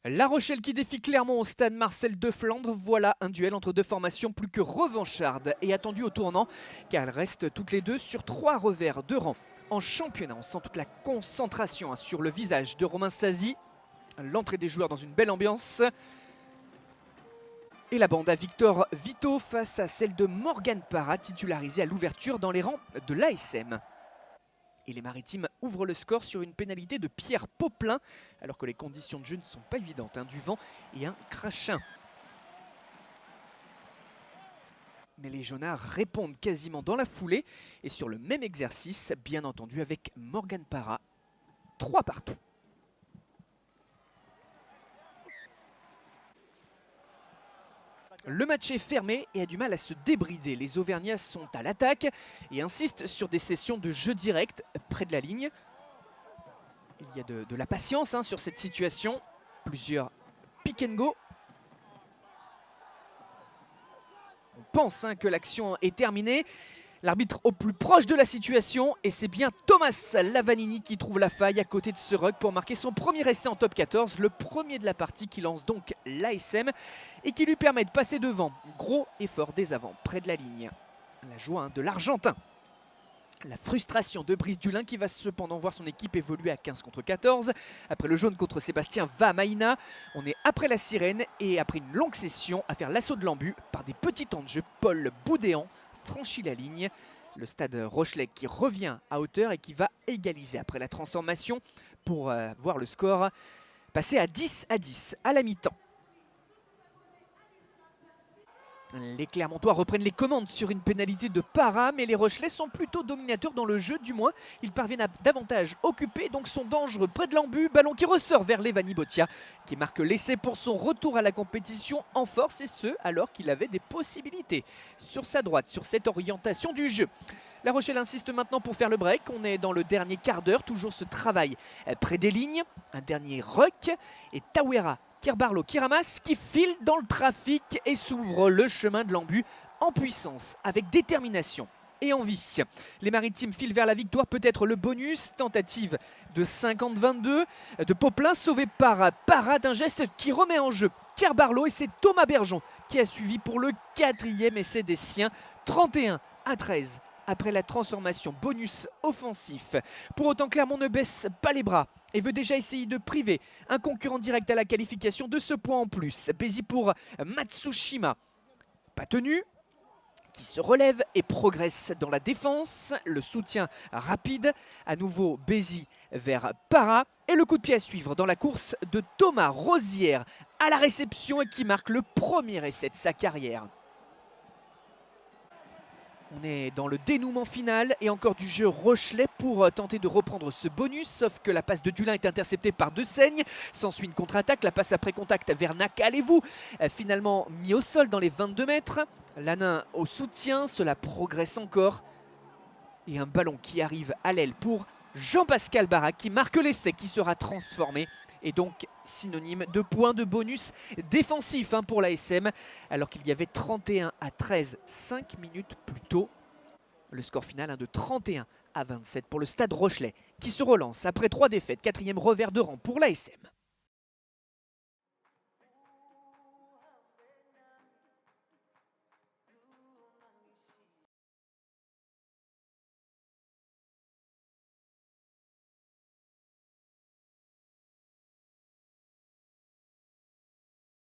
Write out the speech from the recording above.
La Rochelle qui défie Clermont au stade Marcel de Flandre. Voilà un duel entre deux formations plus que revanchardes et attendues au tournant, car elles restent toutes les deux sur 3 revers de rang. En championnat, on sent toute la concentration sur le visage de Romain Sazi. L'entrée des joueurs dans une belle ambiance. Et la bande à Victor Vito face à celle de Morgan Parra, titularisée à l'ouverture dans les rangs de l'ASM. Et les Maritimes ouvrent le score sur une pénalité de Pierre Poplin, alors que les conditions de jeu ne sont pas évidentes, du vent et un crachin. Mais les Jaunards répondent quasiment dans la foulée, et sur le même exercice, bien entendu avec Morgan Parra. 3 partout. Le match est fermé et a du mal à se débrider. Les Auvergnats sont à l'attaque et insistent sur des sessions de jeu direct près de la ligne. Il y a de la patience sur cette situation. Plusieurs pick and go. On pense que l'action est terminée. L'arbitre au plus proche de la situation, et c'est bien Thomas Lavanini qui trouve la faille à côté de ce ruck pour marquer son premier essai en top 14, le premier de la partie qui lance donc l'ASM et qui lui permet de passer devant. Gros effort des avants près de la ligne. La joie de l'Argentin. La frustration de Brice Dulin qui va cependant voir son équipe évoluer à 15 contre 14. Après le jaune contre Sébastien Vamaina, on est après la sirène et après une longue session à faire l'assaut de l'embu par des petits temps de jeu. Paul Boudéan franchit la ligne. Le stade Rochelais qui revient à hauteur et qui va égaliser après la transformation pour voir le score passer à 10-10 à la mi-temps. Les Clermontois reprennent les commandes sur une pénalité de Parra, mais les Rochelais sont plutôt dominateurs dans le jeu, du moins. Ils parviennent à davantage occuper, donc sont dangereux près de l'embu. Ballon qui ressort vers Levani Botia, qui marque l'essai pour son retour à la compétition en force, et ce, alors qu'il avait des possibilités sur sa droite, sur cette orientation du jeu. La Rochelle insiste maintenant pour faire le break. On est dans le dernier quart d'heure, toujours ce travail près des lignes. Un dernier ruck, et Tawera Kerbarlo qui ramasse, qui file dans le trafic et s'ouvre le chemin de l'embu en puissance, avec détermination et envie. Les Maritimes filent vers la victoire, peut-être le bonus. Tentative de 50-22 de Poplin, sauvé par Parra d'un geste qui remet en jeu Kerbarlo, et c'est Thomas Bergeon qui a suivi pour le 4e essai des siens. 31-13 après la transformation bonus offensif. Pour autant, Clermont ne baisse pas les bras et veut déjà essayer de priver un concurrent direct à la qualification de ce point en plus. Bézi pour Matsushima. Pas tenu, qui se relève et progresse dans la défense. Le soutien rapide, à nouveau Bézi vers Parra. Et le coup de pied à suivre dans la course de Thomas Rosière à la réception, et qui marque le premier essai de sa carrière. On est dans le dénouement final et encore du jeu Rochelais pour tenter de reprendre ce bonus, sauf que la passe de Dulin est interceptée par Desaignes. S'ensuit une contre-attaque, la passe après contact vers Nakalevou, finalement mis au sol dans les 22 mètres. Lanin au soutien, cela progresse encore. Et un ballon qui arrive à l'aile pour Jean-Pascal Barra qui marque l'essai, qui sera transformé. Et donc synonyme de points de bonus défensif pour l'ASM, alors qu'il y avait 31-13 5 minutes plus tôt. Le score final de 31-27 pour le Stade Rochelais, qui se relance après 3 défaites, 4e revers de rang pour l'ASM.